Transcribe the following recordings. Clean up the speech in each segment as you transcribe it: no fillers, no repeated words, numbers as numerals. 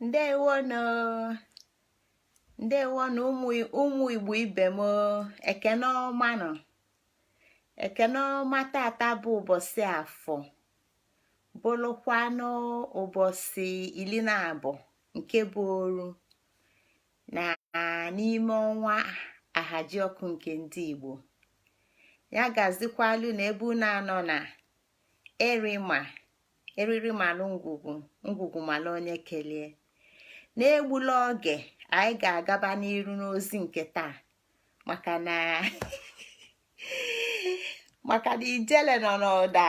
Ndewono ndewono ụmụ Igbo ibe m ekene ọma nọ ekene ọma. Tata bụ ụbọchị afọ bụrụkwanụ ụbọchị 12 nke bụ oru na n'ime ọnwa Ahajioku nke ndị Igbo. Ya gazikwalu na ebe unu anọ na eriri malụ ngwugwu malụ onye kelee. N'egbula oge anyị ga-agaba n'iru n'ozi nke taa maka na ijele nọ n'ụda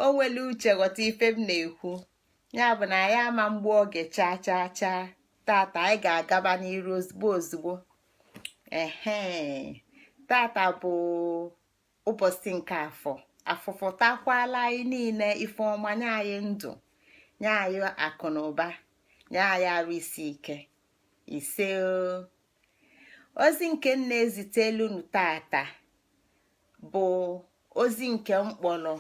o nwere uche ghọta ife m na-ekwu, ya bụ na ya ama mgbu oge chaa tata anyị ga-agaba n'iru ozugbo. Tata bụ ụbọchị nke afọfụtakwala anyị niile ife ọma, nye anyị ndụ, nye anyị akụ na ụba, nye anyị arụ isi ike. Ise ozi nke m na-ezitelu unu tata bụ ozi nke mkpọrọ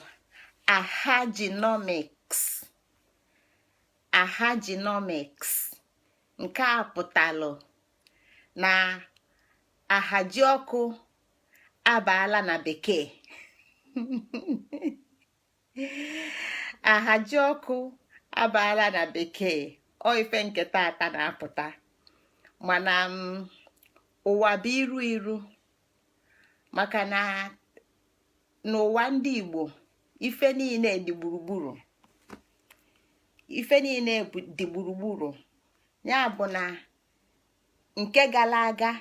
Ahajinomics nke a pụtalụ na Ahajioku abaala na bekee. Ahajioku abaala na bekee ọ ife nke tata na-apụta, mana ụwa bụ iru maka na n'ụwa ndị Igbo ife niile dị gburugburu. Ya bụ na nke gara aga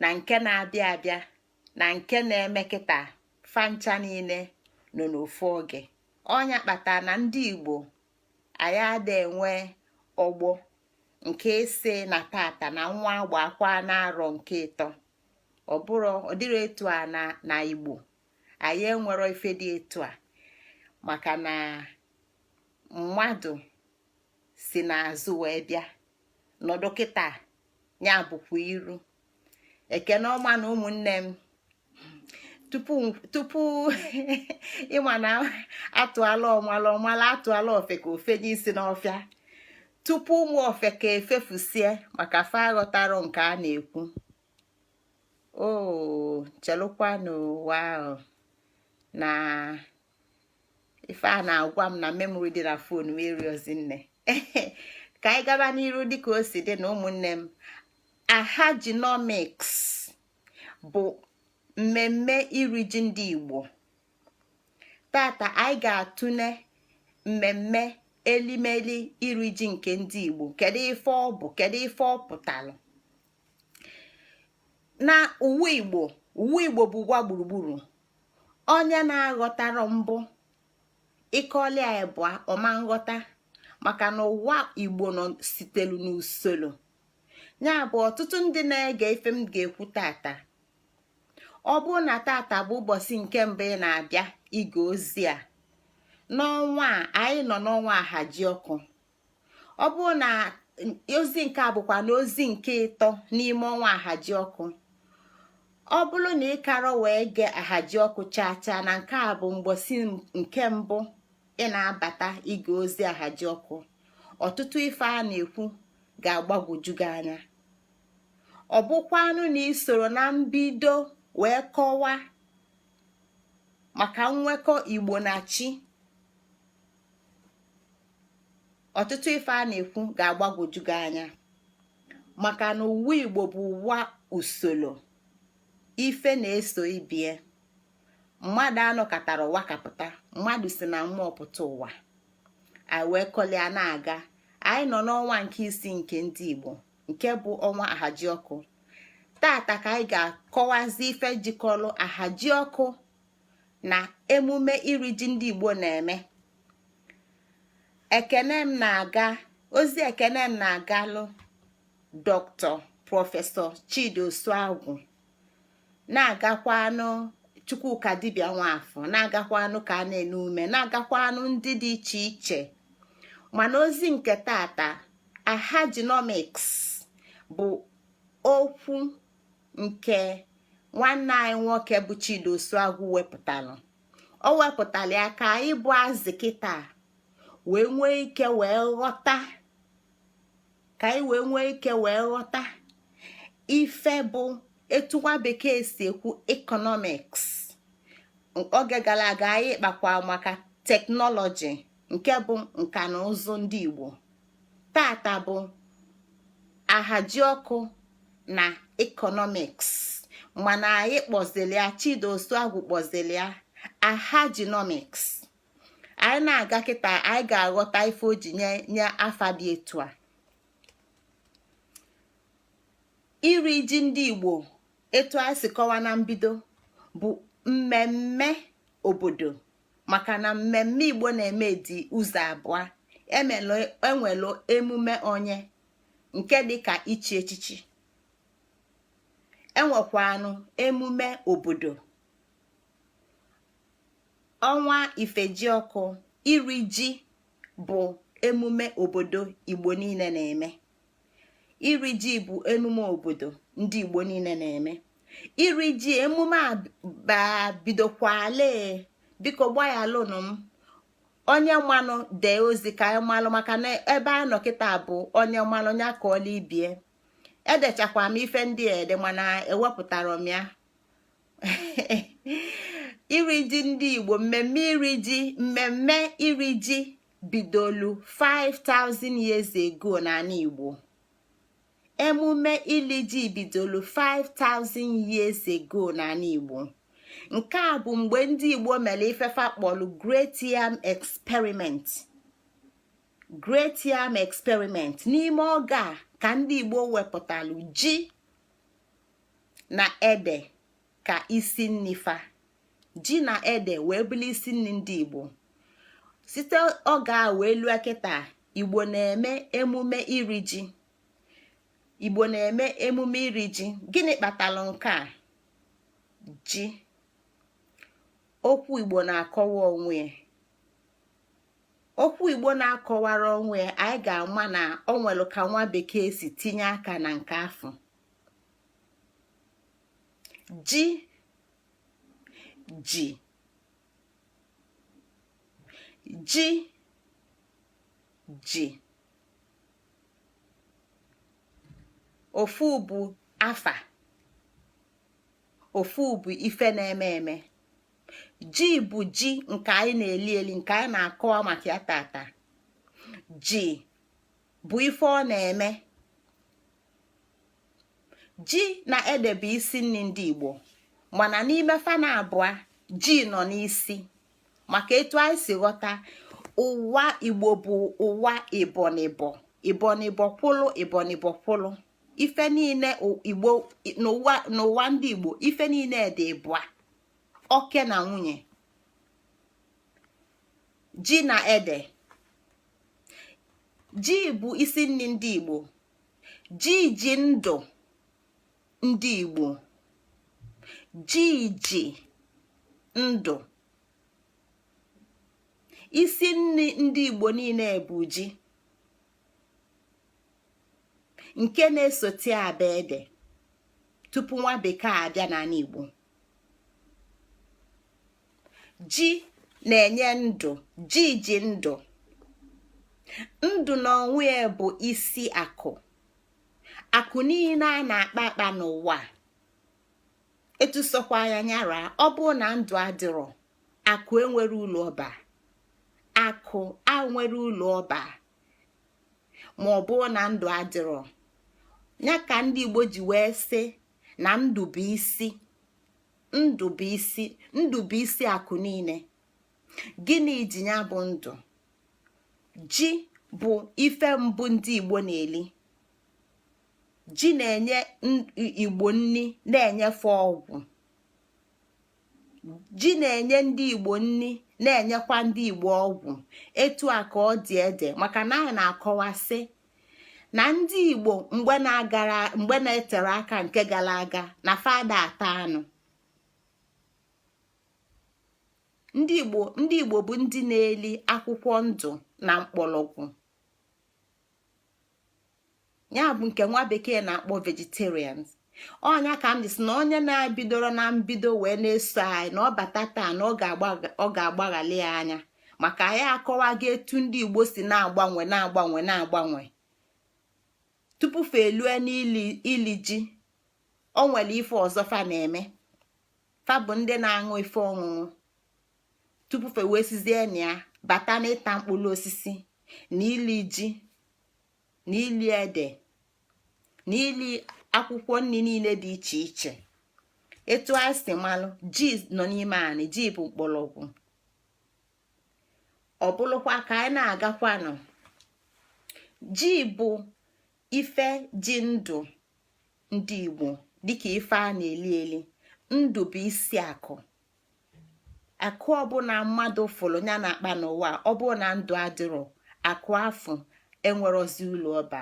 na nke na-abịa abịa na nke na-eme kịta fancha niile nọ n'ofu oge. Ọnya kpata na ndị Igbo anyị ada enwe ọgbọ nke ise na tata na nwa agbakwa na-arọ nke ịtọ. Ọ dịrị etu a na Igbo anyị enwero ife dị etu a maka na mmadụ si n'azụ wee bịa nọdụ kịta, ya bụkwa iru. Ekene ọma na ụmụnne m, tupu ịma na atụala ọmala atụala ofe ka ofe n'isi n'ọfịa, tupu ụmụ ofe ka efefusie maka fa aghọtara nke a na-ekwu. Chelụkwanụ ụwa ahụ na ife a na-agwa m na memori dị na fon m eriozi nne. Ka anyị gaba n'iru dịka o si dị na ụmụnne m. Ahajinomics bụ mmemme iri ji ndị Igbo. Tata anyị ga-atụle mmemme elimeli iri ji nke ndị Igbo. Kedu ife ọ bụ, kedu ife ọ pụtalụ na uwe Igbo bụ ụwa gburugburu. Onye na-aghọtara mbụ ịkọlia ebua ọma nghọta, maka na ụwa Igbo nọ sitelu n'usoro. Ya bụ ọtụtụ ndị na-ege ife m ga-ekwu tata, ọ bụrụ na tata bụ ụbọchị nke mbụ ị na-abịa ige ozi a n'ọnwa a, anyị nọ n'ọnwa Ahajioku. Ọ bụrụ na ozi nke a bụkwa na ozi nke ịtọ n'ime ọnwa Ahajioku, ọ bụrụ na ị karọ wee gee Ahajioku chaa na nke a bụ mgbọsị nke mbụ ị na-abata ige ozi Ahajioku, ọtụtụ ife a na-ekwu ga-agbagwoju gị anya. Ọ bụkwanụ na isoro na mbido wee kọwaa maka nwekọ Igbo na chi, ọtụtụ ife a na-ekwu ga-agbagwoju gị anya, maka na ụwa Igbo bụ ụwa usoro. Ife na-eso ibie. Mmadụ anọkọtara ụwa kapụta, mmadụ si na mmụọ pụta ụwa, anyị wee kọlịa na-aga. Anyị nọ n'ọnwa nke isii nke ndị Igbo, nke bụ ọnwa Ahajioku. Tata ka anyị ga-akọwazi ife jikọrọ Ahajioku na emume iri ji ndị Igbo na-eme. Ozi ekene m na-agalụ Dr. Prọfesọ Chidi Osuagwu, na-agakwanụ Chukwuka dibịa Nwafọ, na-agakwanụ ka a na-ene ume, na-agakwanụ ndị dị iche iche. Mana ozi nke tata Ahajinomics bụ okwu nke nwanne anyị nwoke bụ Chidi Osuagwu wepụtalụ. O wepụtala ya ka anyị bụ azị kịta wee nwee ike wee ghọta ka anyị wee nwee ike wee ghọta ife bụ etu nwa bekee si ekwu economics. Oge gara aga anyị kpakwa maka teknọlọji nke bụ nka na ụzụ ndị Igbo. Tata bụ Ahajioku na economics, mana anyị kpọzili ya Chidozuagwu kpọzili ya Ahajinomics. Anyị na-aga kịta anyị ga-aghọta ife o ji nye afa dị etu a. Iri ji ndị Igbo etu anyị si kọwa na mbido bụ mmemme obodo, maka na mmemme Igbo na-eme dị ụzọ abụọ. Enwelu emume onye nke dịka ichi echichi, enwekwanụ emume obodo. Ọnwa Ifejiọkụ, iri ji bụ emume obodo Igbo niile na-eme. Iri ji bụ emume obodo ndị Igbo niile na-eme. Iri ji emume a bidokwale, biko gbanyalụnụ m onye mmanụ dee ozi ka anyị malụ, maka na ebe a nọ kịta bụ onye mmanụ nya ka ọla ibie. Edechakwa m ife ndị ede mana ewepụtara m ya. Iri ji ndị Igbo, mmemme iri ji bidolu 5,000 years ago n'ala Igbo. Emume ili ji bidolu 5,000 years ago n'ala Igbo. Nke a bụ mgbe ndị Igbo mere ifefa kpọlụ Great Yam Experiment. N'ime oge a ka ndị Igbo wepụtalụ ji na ede ka isi nnifa. Ji na ede wee bụrụ isi nni ndị Igbo. Site oge a wee lue kịta, Igbo na-eme emume iri ji. Gịnị kpatalụ nke a? Ji. Okwu Igbo na-akọwa onwe ya. Okwu Igbo na-akọwara onwe ya, anyị ga-ama na o nwere ka nwa bekee si tinye aka na nke afọ. Ji. Ofu bụ afa, ofu bụ ife na-eme eme. Ji bụ ji nke anyị na-eli eli, nke anyị na-akọwa maka ya tata. Ji bụ ife ọ na-eme. Ji na ede bụ isi nri ndị Igbo, mana n'ime fana abụọ ji nọ n'isi, maka etu anyị si ghọta ụwa Igbo bụ ụwa ibonibo kwụlụ. Ife niile Igbo n'ụwa ndị Igbo, ife niile dị ịbụa, oke na nwunye. Ji na ede. Ji bụ isi nri ndị Igbo. Ji ndụ ndị Igbo. Ji ndụ. Isi nri ndị Igbo niile bụ ji. Nke na-esote abịa ede tupu nwa bekee abịa n'ala Igbo. Ji na-enye ndụ. Ji ndụ. Ndụ n'onwe ya bụ isi akụ. Akụ niile a na-akpa n'ụwa etu sokwa ya nyara. Ọ bụ na ndụ adịrọ, akụ enwere ụlọ ọba. Akụ anwere ụlọ ọba ma ọ bụ na ndụ adịrọ. Ya ka ndị Igbo ji wee sị na ndụ bụ isi akụ niile. Gịnị ji ya bụ ndụ? Ji bụ ife mbụ ndị Igbo na-eli. Ji na-enye Igbo nni, na-enyefe ọgwụ. Ji na-enye ndị Igbo nni, na-enyekwa ndị Igbo ọgwụ. Etu a ka ọ dị ede, maka na anyị na-akọwasị na ndị Igbo mgbe na-etere aka nke gara aga na fada ata anụ. Ndị Igbo bụ ndị na-eli akwụkwọ ndụ na mkpọrọgwụ. Ya bụ nke nwa bekee na-akpọ vegetarians. Ọnya ka m dị sị na onye na-ebidoro na mbido wee na-eso anyị na ọ bata taa na ọ ga-agbaghali ya anya, maka anyị akọwago etu ndị Igbo si na-agbanwe tupu fa elue n'ili ji. O nwere ife ọzọ fa na-eme. Fa bụ ndị na-aṅụ ife ọṅụṅụ tupu fa wee sizie na ya bata n'ịta mkpụrụ osisi na ili ji na ili ede na ili akwụkwọ nri niile dị iche iche. Etu anyị si malụ, ji nọ n'ime anị, ji bụ mkpọrọgwụ. Ọ bụrụkwa ka anyị na-agakwanụ, ji bụ ife ji ndụ ndị Igbo dịka ife a na-eli eli. Ndụ bụ isi akụ. Akụ ọbụla mmadụ fụrụ ya na-akpa n'ụwa, ọ bụrụ na ndụ adịrọ, akụ afụ enwerozi ụlọ ọba.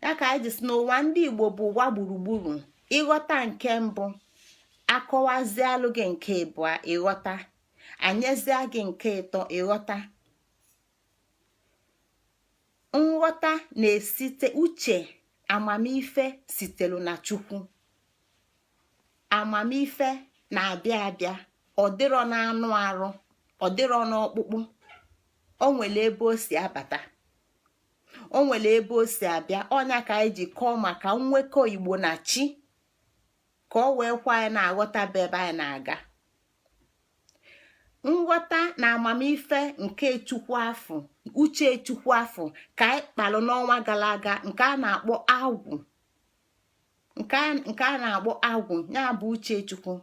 Ya ka anyị ji si n'ụwa ndị Igbo bụ ụwa gburugburu. Ịghọta nke mbụ, akọwazialụ gị nke ịbụa, ịghọta. Anyezie gị nke ịtọ, ịghọta. Nghọta na-esite uche. Amamife sitelu na Chukwu. Amamife na-abịa abịa. Ọ dịrọ n'anụ arụ, ọ dịrọ n'ọkpụkpụ. O nwere ebe o si abata, o nwere ebe o si abịa. Ọnya ka anyị ji kọọ maka nwekọ Igbo na chi, ka ọ wee kwa anyị na-aghọta bụ ebe anyị na-aga. Nghọta na amamife nke Chukwu afọ, uche Chukwu afọ ka anyị kpalụ n'ọnwa gara aga, nke a na-akpọ agwụ. Nke a na-akpọ agwụ ya bụ uche Chukwu.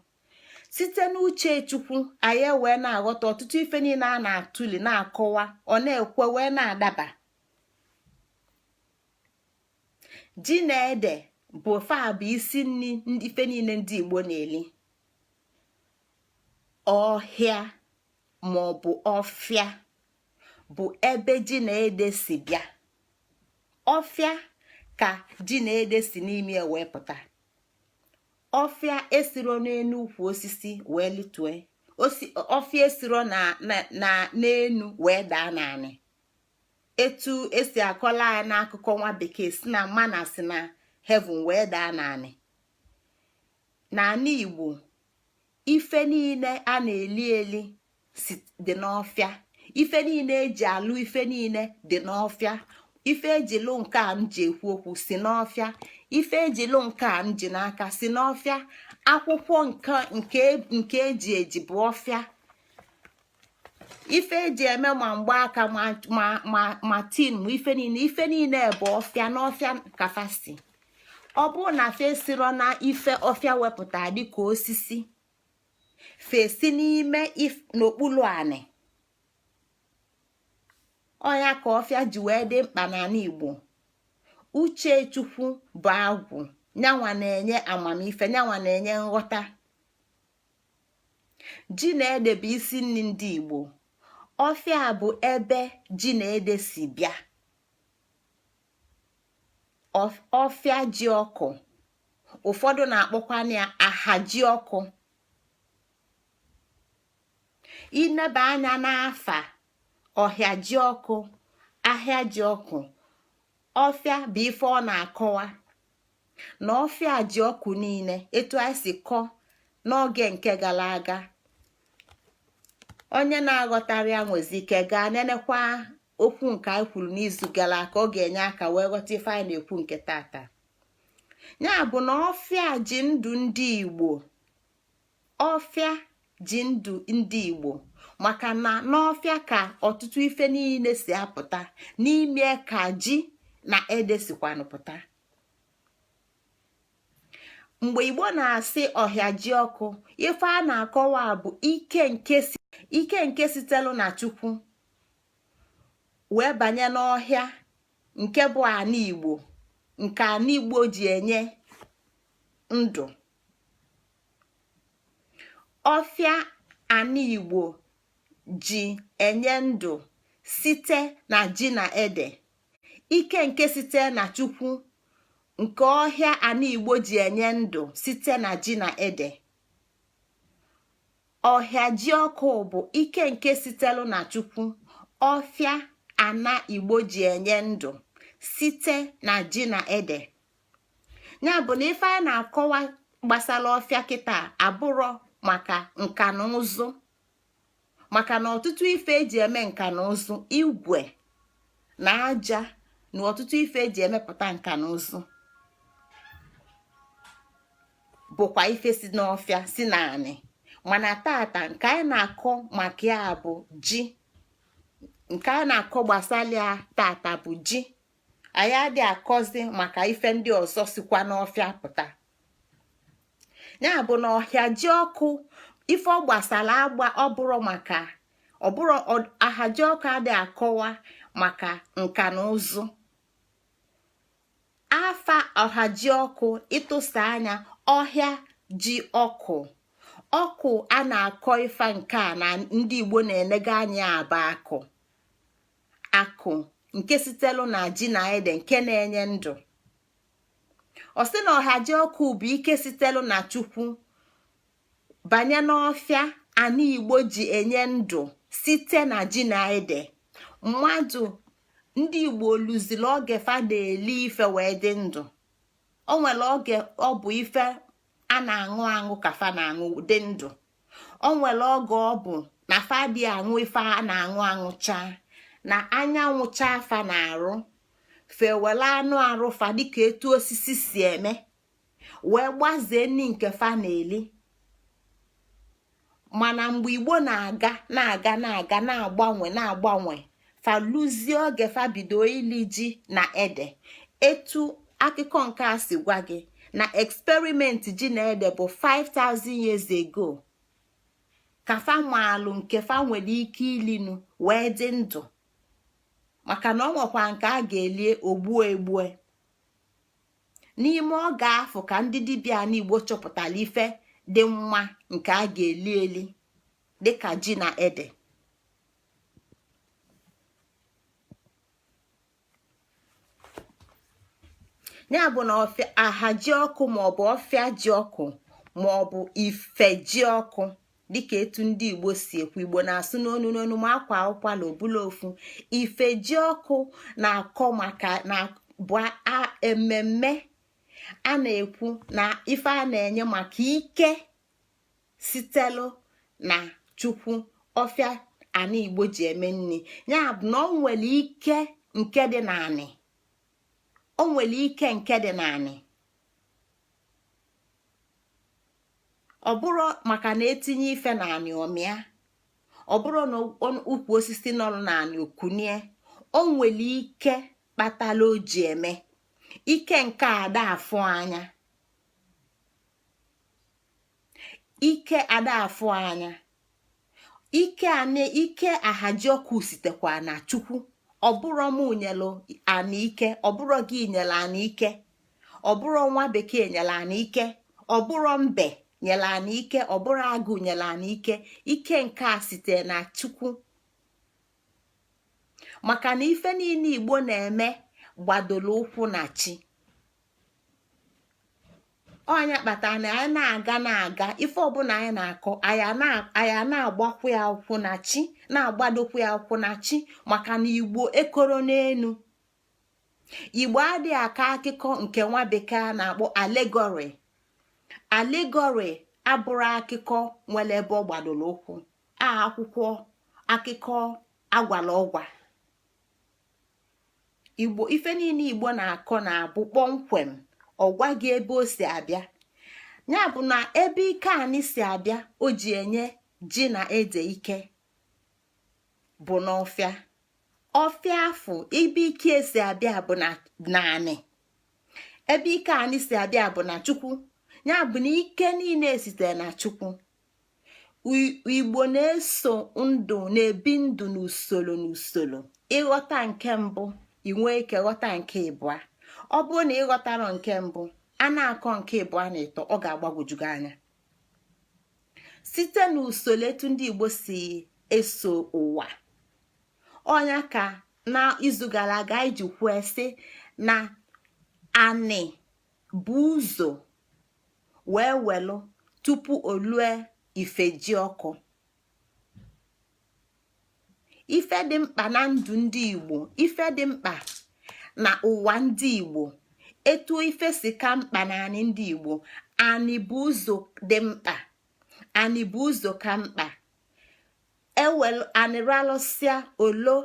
Site n'uche Chukwu anyị wee na-aghọta ọtụtụ ife niile a na-atụli na-akọwa, ọ na-ekwe wee na-adaba. Ji na ede bụ bụ isi nri ife niile ndị Igbo na-eli. Ọhịa maọbụ ọfịa bụ ebe ji na ede si bịa. Ọfịa ka ji na ede si n'ime wee pụta. Ọfịa esiro n'enu ukwu osisi wee litue. Ọfịa esiro n'enu wee daa n'anị. Etu esi akọla ya n'akụkọ nwa bekee si na mana si na heaven wee daa n'anị. N'ala Igbo, ife niile a na-eli eli dị n'ọfịa. Ife niile eji alụ ife niile dị n'ọfịa. Ife ejilu nke a m ji ekwu okwu si n'ọfịa. Ife ejilu nke a m ji n'aka si n'ọfịa. Akwụkwọ nke eji bụ ọfịa. Ife eji eme ma mgbaaka ma tin ma ife niile bụ ọfịa n'ọfịa kafasi. Ọ bụrụ na fe siro na ife ọfịa wepụta dịka osisi, fesi n'ime n'okpuru anị. Ọnya ka ọfịa ji wee dị mkpa n'ala Igbo. Uche Chukwu bụ agwụ, nyanwa na-enye amamife, nyanwa na-enye nghọta. Ji na ede bụ isi nri ndị Igbo. Ọfịa bụ ebe ji na ede si bịa. Ọfịa ji ọkụ, ụfọdụ na-akpọkwa ya Ahajioku. Ineba anya n'afa ọhịa ji ọkụ, ahịa ji ọkụ, ọfịa bụ ife ọ na-akọwa na ọfịa ji ọkụ niile etu anyị si kọọ n'oge nke gara aga. Onye na-aghọtara ya nwezi ike gaa nenekwa okwu nke anyị kwuru n'izu gara aka, ọ ga-enye aka wee ghọta ife anyị na-ekwu nke tata. Ya bụ na ọfịa ji ndụ ndị Igbo. Ọfịa ji ndụ ndị Igbo maka na n'ọfịa ka ọtụtụ ife niile si apụta, n'ime ka ji na ede sikwanụ pụta. Mgbe Igbo na-asị ọhịa ji ọkụ, ife a na-akọwa bụ ike nke sitelu na Chukwu wee banye n'ọhịa nke bụ ana Igbo, nke ana Igbo ji enye ndụ. Ọfịa ana Igbo ji enye ndụ site na ji na ede. Ike nke site na Chukwu nke ọhịa ana Igbo ji enye ndụ site na ji na ede. Ọhịa ji ọkụ bụ ike nke sitelu na Chukwu, ọfịa ana Igbo ji enye ndụ site na ji na ede. Ya bụ na ife a na-akọwa gbasara ọfịa kịta abụrọ maka nka na ụzụ. maka na ọtụtụ ife eji eme nka na ụzụ, igwe na aja na ọtụtụ ife eji emepụta nka na ụzụ bụkwa ife si n'ọfịa si naanị. Mana tata nke anyị na-akọ maka ya bụ ji, nke anyị na-akọ gbasara ya tata bụ ji. Anyị adị akọzi maka ife ndị ọzọ sikwa n'ọfịa pụta. Ya bụ na Ahajiọkụ ife ọ gbasara agba Ahajiọkụ adị akọwa maka nka na ụzụ. Afa Ahajiọkụ ịtụsa anya ọhịa ji ọkụ. Ọkụ a na-akọ ife nke a na ndị Igbo na-enega anya aba akụ nke sitelu na ji na ede nke na-enye ndụ. Ọ sị na Ahajiọkụ bụ ike sitelu na Chukwu banye n'ọfịa ana Igbo ji enye ndụ site na ji na ede. Mmadụ ndị Igbo luzili oge fa na-eli ife wee dị ndụ. O nwere oge ọ bụ ife a na-aṅụ aṅụ ka fa na-aṅụ dị ndụ. O nwere oge ọ bụ na fa dị aṅụ ife a na-aṅụ aṅụcha na anyanwụ chaa fa na-arụ fewele anụ arụ fa dịka etu osisi si eme wee gbazie nni nke fa na-eli. Mana mgbe Igbo na-aga na-agbanwe fa lụzie oge fa bido ili ji na ede. Etu akụkọ nke a si gwa gị na experiment ji na ede bụ 5,000 years ago ka fa maalụ nke fa nwere ike ilinu wee dị ndụ, maka na ọ nwekwa nke a ga-elie ogbue. N'ime oge afọ ka ndị dibịa n'Igbo chọpụtara ife dị mma nke a ga-eli eli dịka ji na ede. Ya bụ na Ahajiọkụ maọbụ ọfịa ji ọkụ maọbụ ife ji ọkụ dịka etu ndị Igbo si ekwu. Igbo na-asụ n'onu ma akwa ụkwala obula ofu. Ife ji ọkụ na-akọ maka na bụ ememme a na-ekwu na ife a na-enye maka ike sitelu na Chukwu ọfịa ana Igbo ji eme nni. Ya bụ na o nwere ike nke dị naanị. O nwere ike nke dị naanị. Ọ bụrụ maka na etinye ife naanị ọmịa. Ọ bụrụ na ukwu osisi nọ naanị okunie. O nwere ike kpatala o ji eme. Ike nke ada afụ anya. Ike ada afụ anya. Ike Ahajiọkụ sitekwa na Chukwu. Ọ bụrụ mụ nyelụ ana ike, ọ bụrụ gị nyelụ ana ike, ọ bụrụ nwa bekee nyelụ ana ike, ọ bụrụ mbe nyelụ ana ike, ọ bụrụ agụ nyelụ ana ike. Ike nke a site na Chukwu. Maka na ife niile Igbo na-eme gbadolo ụkwụ na chi. Ọnya kpatara na anyị na-aga ife ọbụla anyị na-akọ anyị na-agbakwu ya ụkwụ na chi, na-agbadokwu ya ụkwụ na chi, maka na Igbo ekoro n'enu. Igbo adịghị aka akụkọ nke nwa bekee a na-akpọ allegory. Allegory abụrụ akụkọ nwere ebe ọ gbadoro ụkwụ. Akwụkwọ akụkọ agwala ọgwa. Igbo ife niile Igbo na-akọ na-abụ kpọmkwem. Ọ gwa gị ebe o si abịa. Ya bụ na ebe ike anyị si abịa o ji enye ji na ede ike bụ n'ọfịa. Ọfịa afọ ebe ike si abịa bụ na naanị. Ebe ike anyị si abịa bụ na Chukwu. Ya bụ na ike niile sitere na Chukwu. Igbo na-eso ndụ na-ebi ndụ n'usoro. Ịghọta nke mbụ inwe ike ghọta nke ịbụa. Ọ bụrụ na ịghọtara nke mbụ a na-akọ nke ịbụa na ịtọ, ọ ga-agbagwoju gị anya. Site n'usoro etu ndị Igbo si eso ụwa. Ọnya ka na izu gara aga iji kwuo sị na anị bụ ụzọ wee welụ tupu olue ife ji ọkụ. Ife dị mkpa na ndụ ndị Igbo, ife dị mkpa na ụwa ndị Igbo, etu ife si ka mkpa na anị ndị Igbo, anị bụ ụzọ dị mkpa. Anị bụ ụzọ ka mkpa. ewelu aniralụsịa olo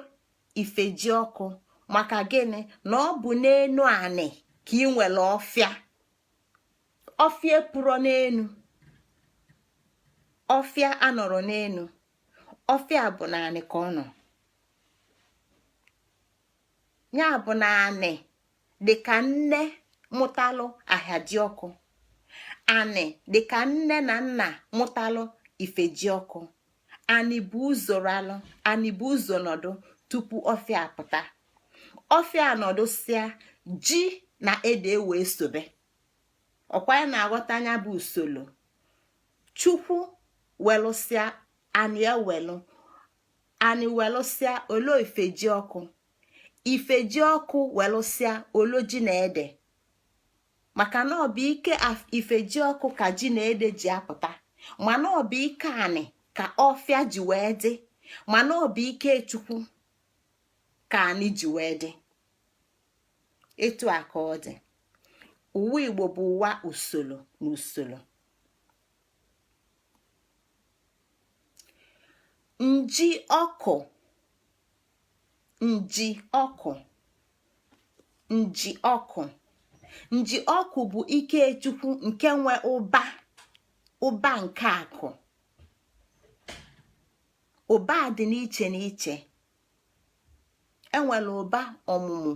ifeji ọkụ maka gịnị na ọ bụ n'enu anị ka ị nwere ọfịa pụrụ n'enu, ọfịa anọrọ n'enu, ọfịa bụ naanị ka ọ nọ. Ya bụ naanị dịka nne mụtalụ Ahajioku, anị dịka nne na nna mụtalụ ifeji ọkụ. Anị bụ ụzọ nọdụ tupu ọfịa apụta. Ọfịa nọdụ sịa, ji na ede wee sobe. Ọkwa ya na-aghọta anya bụ usoro. Chukwu welụsịa anị ewelụ, anị welụsịa olo ifeji ọkụ, ifeji ọkụ welụsịa olo ji na ede, maka na ọ bụ ike ifeji ọkụ ka ji na ede ji apụta, mana ọ bụ ike anị ka ọfịa ji wee dị, mana ọ bụ ike Chukwu ka anị ji wee dị. Etu a ka ọ dị. Ụwa Igbo bụ ụwa usoro na usoro. Nji ọkụ, nji ọkụ, nji ọkụ, nji ọkụ bụ ike Chukwu nke nwe ụba nke akụ. Ụba dị n'iche n'iche. Enwere ụba ọmụmụ.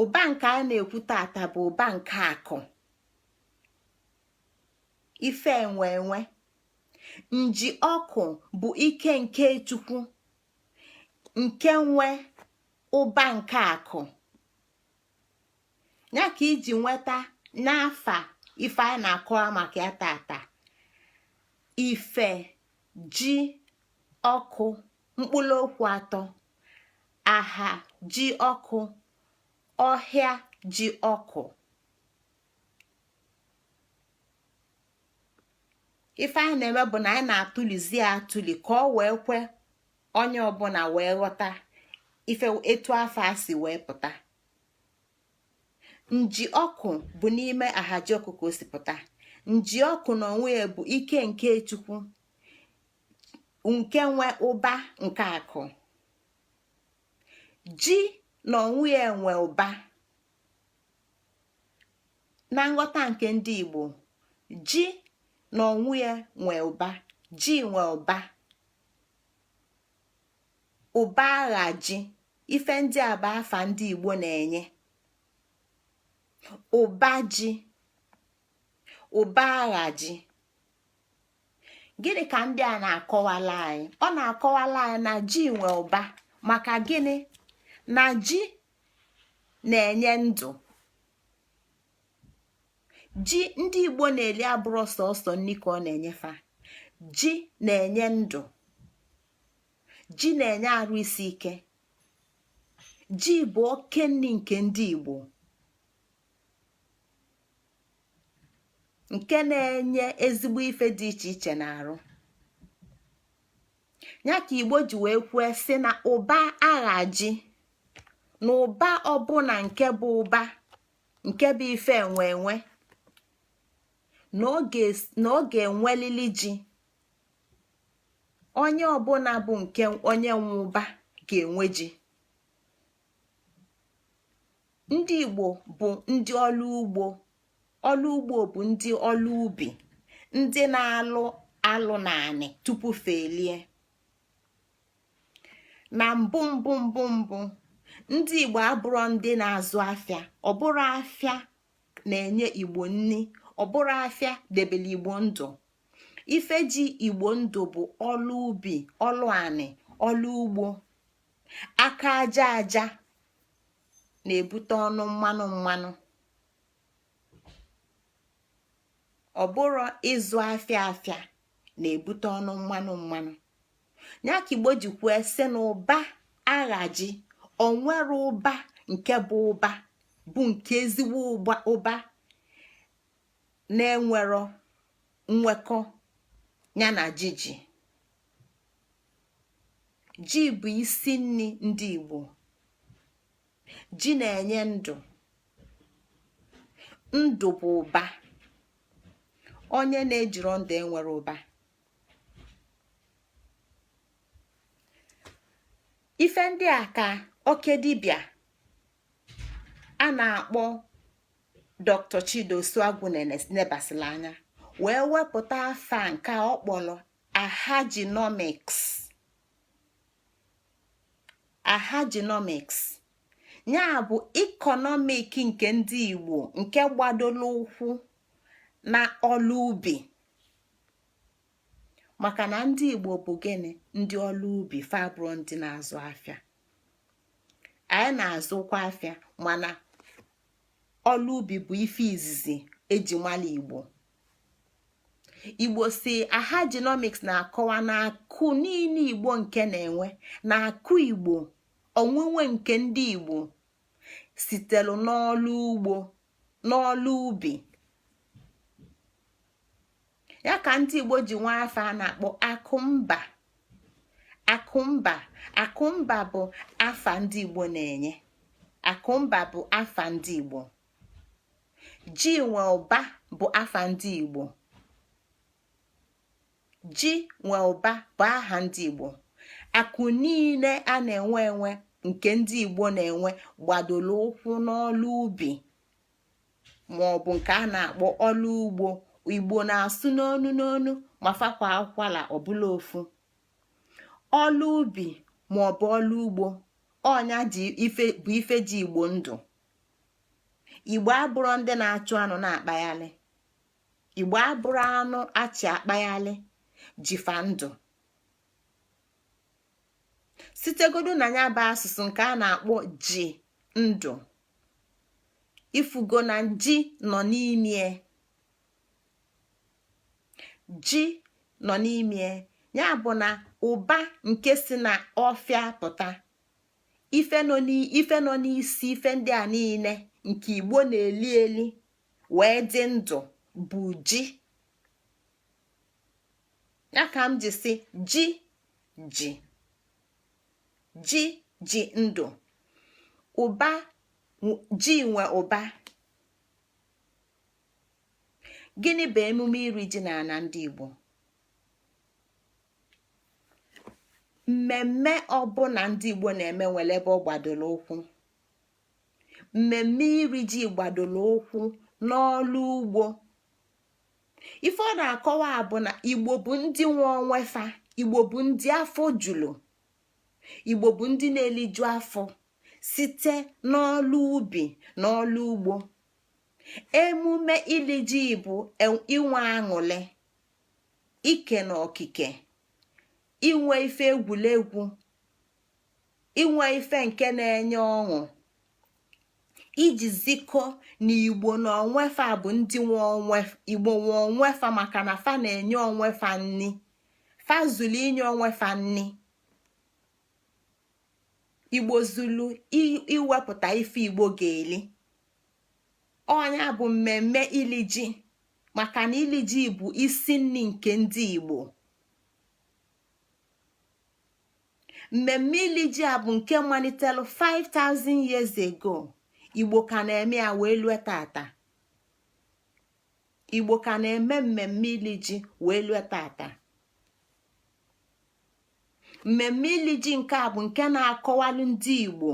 Ụba nke a na-ekwu tata bụ ụba nke akụ, ife enwe. Nji ọkụ bụ ike nke Chukwu nke nwe ụba nke akụ. Ya ka iji nweta n'afa ife a na-akọwa maka ya tata. Ife ji ọkụ, mkpụrụ okwu 3. Aha ji ọkụ, ọhịa ji ọkụ. Ife anyị na-eme bụ na anyị na-atụlizi atụli ka ọ wee kwe onye ọbụla wee ghọta ife etu afọ a si wee pụta. Nji ọkụ bụ n'ime Ahajioku ka o si pụta. Nji ọkụ n'onwe ya bụ ike nke Chukwu nke nwe ụba nke akụ. Ji n'onwe ya nwe ụba. Na nghọta nke ndị Igbo, ji n'onwe ya nwe ụba, ji nwe ụba. Ụba agha ji, ife ndị a bụ afa ndị Igbo na-enye. Ụba ji, ụba agha ji. Gịnị ka ndị a na-akọwala anyị? Ọ na-akọwala anyị na ji nwe ụba maka gịnị? Na ji na-enye ndụ. Ji ndị Igbo na-eli abụrụ sọsọ nri ka ọ na-enyefa. Ji na-enye ndụ. Ji na-enye arụ isi ike. Ji bụ oke nri nke ndị Igbo, nke na-enye ezigbo ife dị iche iche n'arụ. Ya ka Igbo ji wee kwue sị na ụba agha ji, na ụba ọbụla nke bụ ụba nke bụ ife enwe na ọ ga-enwelili ji. Onye ọbụla bụ nke onye nwe ụba ga-enwe ji. Ndị Igbo bụ ndị ọlụ ugbo. Ọlụ ugbo bụ ndị ọlụ ubi, ndị na-alụ naanị tupu felie. Na mbụ ndị Igbo abụrụ ndị na-azụ afịa. Ọ bụrụ afịa na-enye Igbo nni, ọ bụrụ afịa debele Igbo ndụ. Ife ji Igbo ndụ bụ ọlụ ubi, ọlụ anị, ọlụ ugbo. Aka aja na-ebute ọnụ mmanụ. Ọ bụrụ ịzụ afịa na-ebute ọnụ mmanụ. Ya ka Igbo ji kwuo sị na ụba agha ji, onwere ụba nke bụ ụba bụ nke ezigbo ụba na-enwero nwekọ ya na ji. Ji bụ isi nri ndị Igbo. Ji na-enye ndụ. Ndụ bụ ụba. Onye na-ejiro ndụ enwere ụba. ife ndị a ka oke dibịa a na-akpọ Dr. Chidoso Agwụnene nebasịla anya wee wepụta afa nke ọ kpọrọ Ahajinomics. Ya bụ ikonomik nke ndị Igbo nke gbadolo ụkwụ na ọlụ ubi, maka na ndị Igbo bụ gịnị? Ndị ọlụ ubi, fabro ndị na-azụ afịa. Anyị na-azụkwa afịa, mana ọlụ ubi bụ ife izizi eji mala Igbo. Igbo si Ahajinomics na-akọwa na akụ niile Igbo nke na-enwe, na akụ Igbo onwunwe nke ndị Igbo sitelu n'ọlụ ugbo, n'ọlụ ubi. Ya ka ndị Igbo ji nwa afọ a na-akpọ akụmba. Akụmba bụ afa ndị Igbo na-enye. Akụmba bụ afa ndị Igbo. Ji nwe ụba bụ afa ndị Igbo. Ji nwe ụba bụ aha ndị Igbo. Akụ niile a na-enwe nke ndị Igbo na-enwe gbadolo ụkwụ n'ọlụ ubi ma ọ bụ nke a na-akpọ ọlụ ugbo. Igbo na-asụ n'onu ma fakwa akwala ọbụla ofu. Ọlụ ubi ma ọ bụ ọlụ ugbo ọnya bụ ife ji Igbo ndụ. Igbo abụrụ ndị na-achụ anụ na-akpaghalị. Igbo abụrụ anụ achị akpaghalị jifa ndụ. Sitegodu na ya bụ asụsụ nke a na-akpọ ji ndụ, ifugo na ji nọ n'ime. Ji nọ n'ime ya bụ na ụba nke si na ọfịa pụta, ife nọ n'isi ife ndị a niile nke Igbo na-eli wee dị ndụ bụ ji. Ya ka m ji si ji ndụ. Ụba, ji nwe ụba. Gịnị bụ emume iri ji n'ala ndị Igbo? Mmemme ọbụla ndị Igbo na-eme nwere ebe ọ gbadoro ụkwụ. Mmemme iri ji gbadoro ụkwụ n'ọlụ ugbo. Ife ọ na-akọwa bụ na Igbo bụ ndị nwe onwe fa. Igbo bụ ndị afọ julu. Igbo bụ ndị na-eliju afọ site n'ọlụ ubi na ọlụ ugbo. Emume ili ji bụ inwe aṅụle, ike na okike, inwe ife egwuregwu, inwe ife nke na-enye ọṅụ, iji zikọ na Igbo na onwefa bụ ndị Igbo nwe onwefa, maka na fa na-enye onwefa nni. Fa zulu inye onwefa nni. Igbo zulu iwepụta ife Igbo ga-eli. Ọnya bụ mmemme ili ji, maka na ili ji bụ isi nni nke ndị Igbo. Mmemme ili ji a bụ nke malitelu 5,000 years ago. Igbo ka na-eme ya wee lue tata. Igbo ka na-eme mmemme ili ji wee lue tata. Mmemme ili ji nke a bụ nke na-akọwalụ ndị Igbo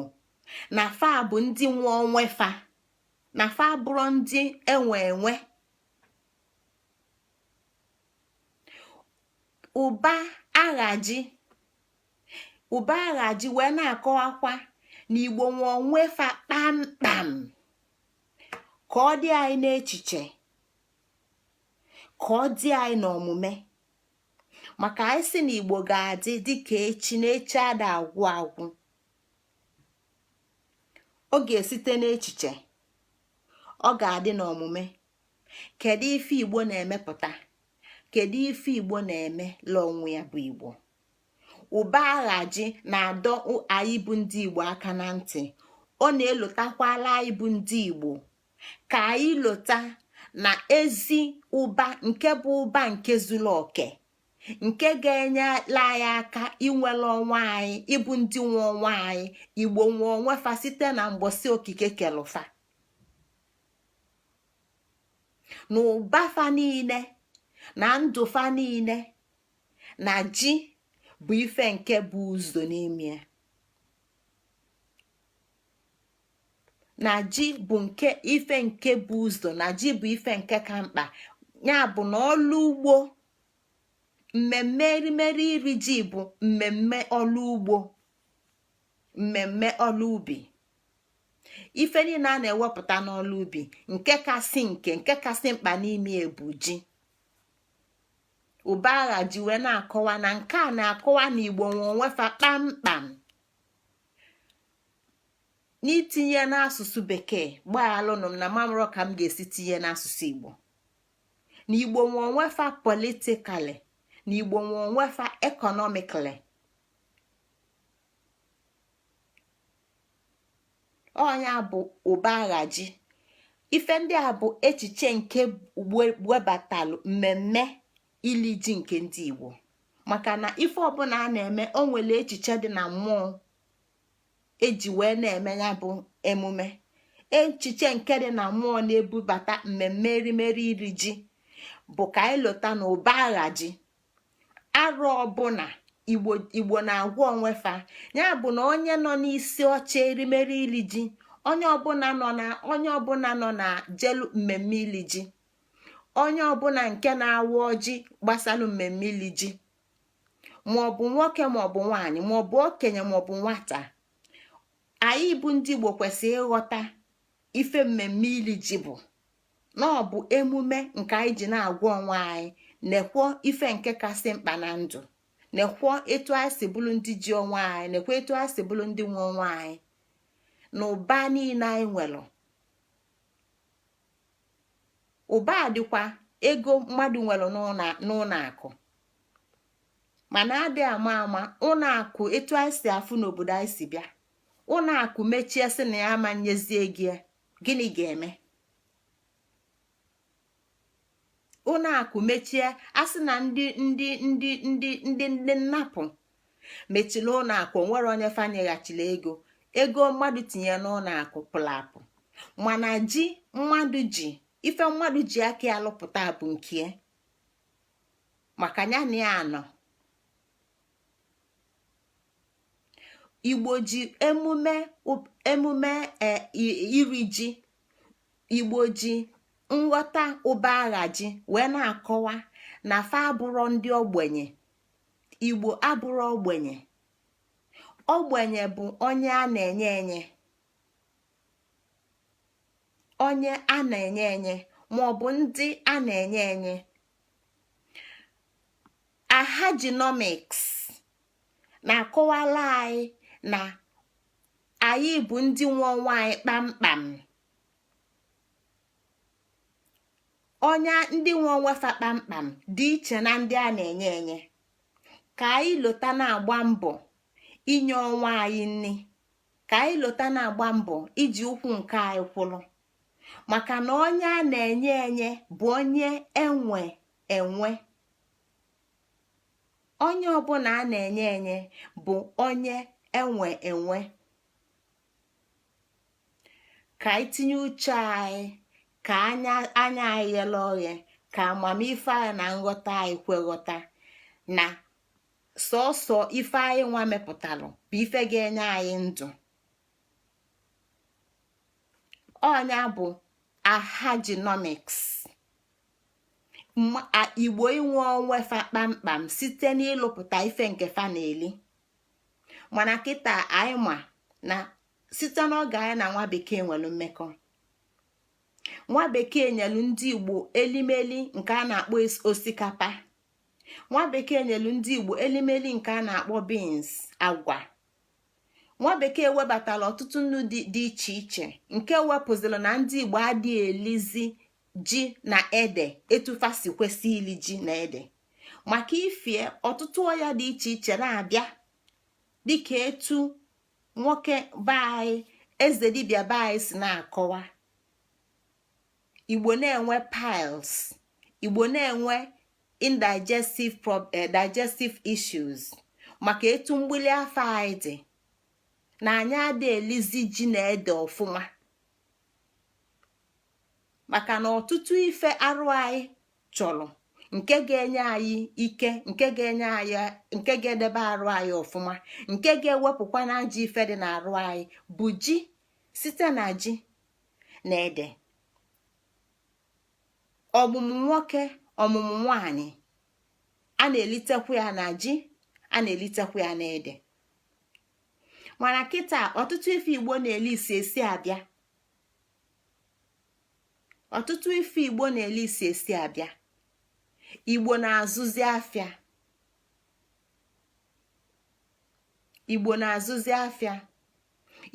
na fa bụ ndị nwe onwe fa, na fa bụrụ ndị enwe. Ụba aghaji wee na-akọwakwa na Igbo nwe onwe fa kpamkpam, ka ọ dị anyị n'echiche, ka ọ dị anyị n'omume. Maka anyị si na Igbo ga-adị dịka echi, na echi ada agwụ. Ọ ga-esite n'echiche, ọ ga-adị n'omume. Kedu ife Igbo na-emepụta? Kedu ife Igbo na-eme l'onwe ya bụ Igbo? Ụba aghaji na-adọ anyị bụ ndị Igbo aka na ntị. Ọ na-elotakwala anyị bụ ndị Igbo ka anyị lota na ezi ụba nke bụ ụba nke zuru oke, nke ga-enyela anyị aka inwere onwe anyị, ịbụ ndị nwe onwe anyị. Igbo nwe onwe fa site na mgbọsị okike kelụfa. Na ụba fa niile na ndụ fa niile na ji bụ ife nke bụ ụzọ n'ime ya. na ji bụ nke ife nke bụ ụzọ, na ji bụ ife nke ka mkpa. Ya bụ na ọlụ ugbo, mmemme erimeri iri ji bụ mmemme ọlụ ugbo, mmemme ọlụ ubi. Ife niile a na-ewepụta n'ọlụ ubi, nke kasị mkpa n'ime ebu ji. Ụba agha ji wee na-akọwa na nke a na-akọwa na Igbo nwe onwefa kpamkpam. N'itinye n'asụsụ bekee gbaalụnụ m na mamụrụ ka m ga-esi tinye n'asụsụ Igbo. Na Igbo nwe onwefa politikali, na Igbo nwe onwefa ekonomikali. Ọnya bụ ụba agha ji. Ife ndị a bụ echiche nke webatalụ mmemme ili ji nke ndị Igbo, maka na ife ọbụla a na-eme o nwere echiche dị na mmụọ eji wee na-eme ya bụ emume. Echiche nke dị na mmụọ na-ebubata mmemme erimeri iri ji bụ ka anyị lota na ụba agha ji. Arụ ọbụla Igbo na-agwa onwefa, ya bụ na onye nọ n'isi oche erimeri ili ji, onye ọbụla nọ na jelu mmemme ili ji, onye ọbụla nke na-awa ọjị gbasalụ mmemme ili ji, maọbụ nwoke maọbụ nwaanyị maọbụ okenye maọbụ nwata, anyị bụ ndị Igbo kwesịrị ịghọta ife mmemme ili ji bụ na ọ bụ emume nke anyị ji na-agwa onwe anyị nekwo ife nke kasị mkpa na ndụ, nekwo etu anyị si bụrụ ndị ji onwe anyị, nekwo etu anyị si bụrụ ndị nwe onwe anyị, na ụba niile anyị nwere. Ụba dịkwa ego mmadụ nwere n'ụlọ akụ, mana adị ama ụlọ akụ etu anyị si afụ n'obodo anyị si bịa. Ụlọ akụ mechie sị na ya ama nyezie gịnị ga-eme? Ụlọ akụ mechie asị na ndị nnapụ mechiri ụlọ akụ, nwere onye fanyeghachiri ego mmadụ tinye n'ụlọ akụ pụrụ apụ. Mana ji mmadụ ji, ife mmadụ ji aka ya lụpụta bụ nke maka ya na ya nọ. Igbo ji emume iri ji, Igbo ji nghọta ụba agha ji wee na-akọwa na fa abụrọ ndị ogbenye. Igbo abụrọ ogbenye. Ogbenye bụ onye a na-enye enye, onye a na-enye enye maọbụ ndị a na-enye enye. Ahajinomics na-akọwala anyị na anyị bụ ndị nwe onwe anyị kpamkpam. Onye ndị nwe onwe fa kpamkpam dị iche na ndị a na-enye enye. Ka anyị lota na-agba mbọ inye onwe anyị nri, ka anyị lota na-agba mbọ iji ụkwụ nke anyị kwụrụ, maka na onye a na-enye enye bụ onye enwe. Onye ọbụla a na-enye enye bụ onye enwe. Ka anyị tinye uche anyị, ka anya anyị ghele oghe, ka amamife anyị na nghọta anyị kweghọta na sọsọ ife anyị nwa mepụtalụ bụ ife ga-enye anyị ndụ. Ọnya bụ Ahajinomics. Igbo inwe onwe fa kpamkpam site n'ịlụpụta ife nke fa na-eli. Mana kịta anyị ma na site n'oge anyị na nwa bekee nwere mmekọ, nwa bekee nyelu ndị Igbo elimeli nke a na-akpọ osikapa, nwa bekee nyelu ndị Igbo elimeli nke a na-akpọ beans, agwa. Nwa bekee webatala ọtụtụ nnu dị iche iche nke wepụzila na ndị Igbo adịghị elizi ji na ede etufa si kwesị ili ji na ede, maka ifie ọtụtụ ọya dị iche iche na-abịa, dịka etu nwoke be anyị eze dibịa be anyị si na-akọwa. Igbo na-enwe piles, Igbo na-enwe digestive issues maka etu mgbili afọ anyị dị, na anyị adị elizi ji na ede ọfụma, maka na ọtụtụ ife arụ anyị chọrọ nke ga-enye anyị ike, nke ga-edebe arụ anyị ọfụma, nke ga-ewepụkwa na ajọ ife dị n'arụ anyị bụ ji. Site na ji na ede, ọmụmụ nwoke ọmụmụ nwanyị, a na-elitekwu ya na ji, a na-elitekwu ya na ede. mana kịta ọtụtụ ife Igbo na-eli isi abịa, ọtụtụ ife Igbo na-eli isi abịa. Igbo na-azụzi afịa, Igbo na-azụzi afịa.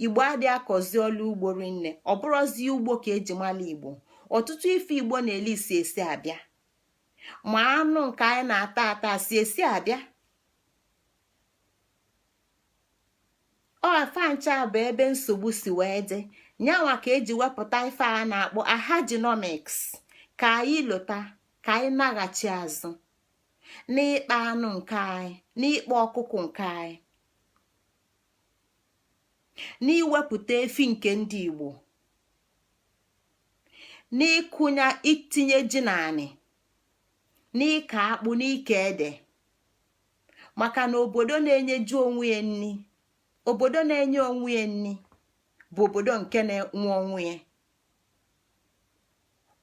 Igbo adị akọzi ọlụ ugbo rinne, ọ bụrụzi ugbo ka eji mala Igbo. Ọtụtụ ife Igbo na-eli isi abịa, ma anụ nke anyị na-ata ata esi abịa. Ọ afancha bụ ebe nsogbu si wee dị, nyanwa ka eji wepụta ife a na-akpọ Ahajinomics, ka anyị lota, ka anyị naghachi azụ n'ịkpa anụ nke anyị, n'ịkpa ọkụkọ nke anyị, n'iwepụta efi nke ndị Igbo, n'ịkụnya itinye ji naanị, n'ịka akpụ, n'ike ede. maka na obodo na-enyeju onwe ya nni, obodo na-enye onwe ya nni bụ obodo nke na-enwe onwe ya.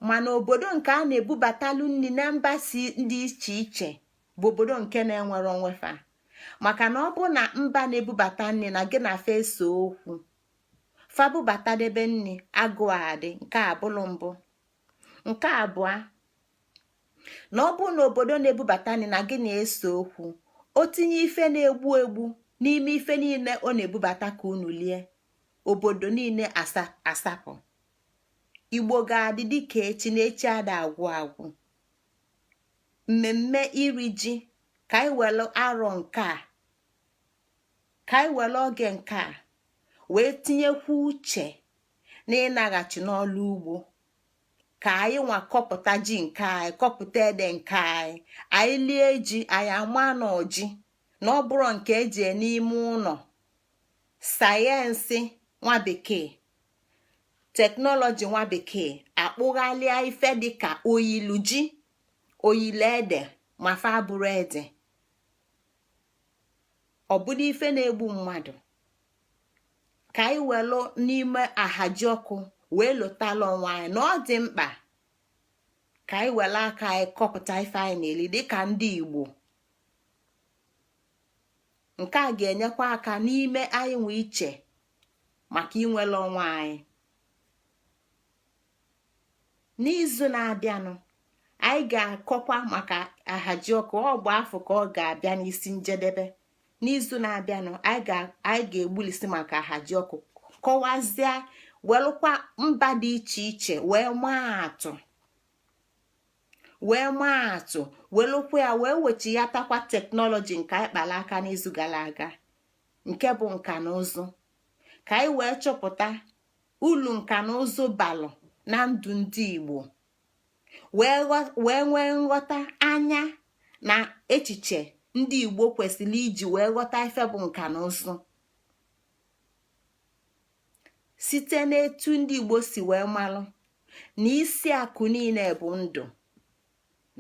mana obodo nke a na-ebubatalu nni na mba si dị iche iche bụ obodo nke na-enwere onwe fa. maka na ọ bụ na mba na-ebubata nni na gị na fa eso okwu, fa bubata debe nni, agụ adị. nke abụlụ mbụ. nke abụọ, na ọ bụ na obodo na-ebubata nni na gị na-eso okwu, o tinye ife na-egbu egbu n'ime ife niile ọ na-ebubata ka unu lie, obodo niile asapụ. Igbo ga-adị dịka echi na echi ada agwụ agwụ. mmemme iri ji ka anyị welu arọ nke a, ka anyị welu oge nke a wee tinyekwu uche na ịnaghachi n'ọlụ ugbo, ka anyị nwa kọpụta ji nke anyị, kọpụta ede nke anyị, anyị lie ji, anyị ama na ọji na ọ bụrụ nke eji n'ime ụlọ. sayensị nwa bekee, teknọlọji nwa bekee akpụghalịa ife dịka oyilu ji, oyilu ede, ma fa bụrụ ede. ọ bụrụ ife na-egbu mmadụ, ka anyị welu n'ime Ahajioku wee lụtalụ onwe anyị na ọ dị mkpa ka anyị wele aka anyị kọpụta ife anyị na-eli dịka ndị Igbo. nke a ga-enyekwa aka n'ime anyị nwe iche maka inwele onwe anyị. n'izu na-abịanụ anyị ga-akọkwa maka Ahajioku. ọ bụ afọ ka ọ ga-abịa n'isi njedebe. n'izu na-abịanụ anyị ga-egbulisi maka Ahajioku, kọwazie, welụkwa mba dị iche iche wee maa atụ, welụkwa ya wee wechiyatakwa teknọlọji nke anyị kpara aka n'izu gara aga, nke bụ nka na ụzụ, ka anyị wee chọpụta ulu nka na ụzụ balụ na ndụ ndị Igbo, wee nwee nghọta anya na echiche ndị Igbo kwesịrị iji wee ghọta ife bụ nka na ụzụ, site n'etu ndị Igbo si wee malụ na isi akụ niile bụ ndụ,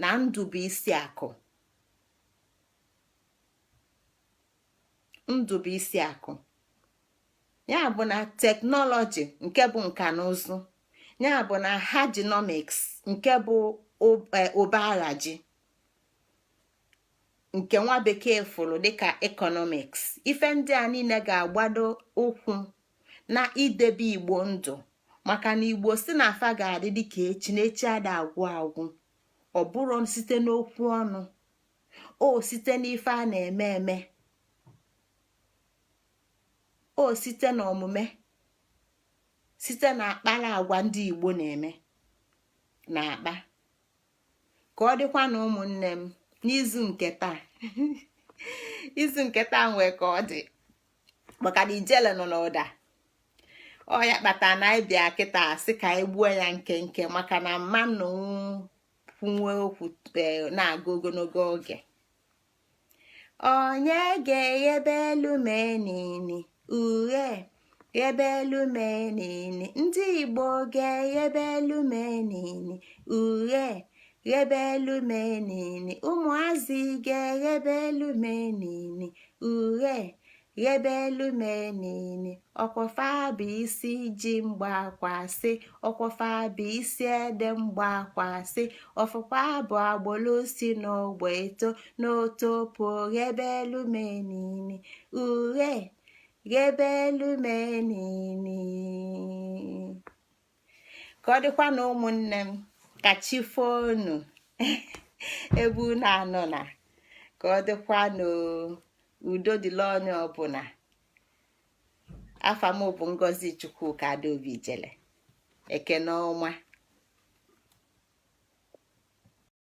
na ndụ bụ isi akụ. ndụ bụ isi akụ. ya bụ na teknọlọji nke bụ nka na ụzụ, ya bụ na Ahajinomics nke bụ ụba aghaji, nke nwa bekee fụrụ dịka economics. ife ndị a niile ga-agbado ụkwụ na idebe Igbo ndụ, maka na Igbo si na afa ga-adị dịka echi na echi ada agwụ agwụ. ọ bụrụ site n'okwu ọnụ, o site n'ife a na-eme eme, o site n'omume, site na akpara agwa ndị Igbo na-eme na akpa. ka ọ dịkwa na ụmụnne m, n'izu nke taa izu nke taa nwee ka ọ dị, maka na ijele nọ n'ụda. ọ ya kpatara na anyị bịa kịta sị ka anyị gbuo ya nke maka na mmanụ kwunwe okwu na-aga ogologo oge. onye ga-eghebe elu menini uhe ghebe elu menini, ndị Igbo ga-eghebe elu menini uhe ghebe elu menini, ụmụazị ga-eghebe elu menini uhe ghebelu menini ọkwafa bụ isi ji mgbakwasị ọkwafa bụ isi ede mgbakwasị ọfụkwa bụ agbolo si n'ogbe eto n'otopo ghebelu menini uhe ghebelu menini. Ka ọ dịkwa na ụmụnne m ka chi fonu ebe unu anọ na ka ọ dịkwa n'udo dịla onye ọbụla. Afa m bụ Ngozi Chukwuka Adaobi Jele. Ekene ọma.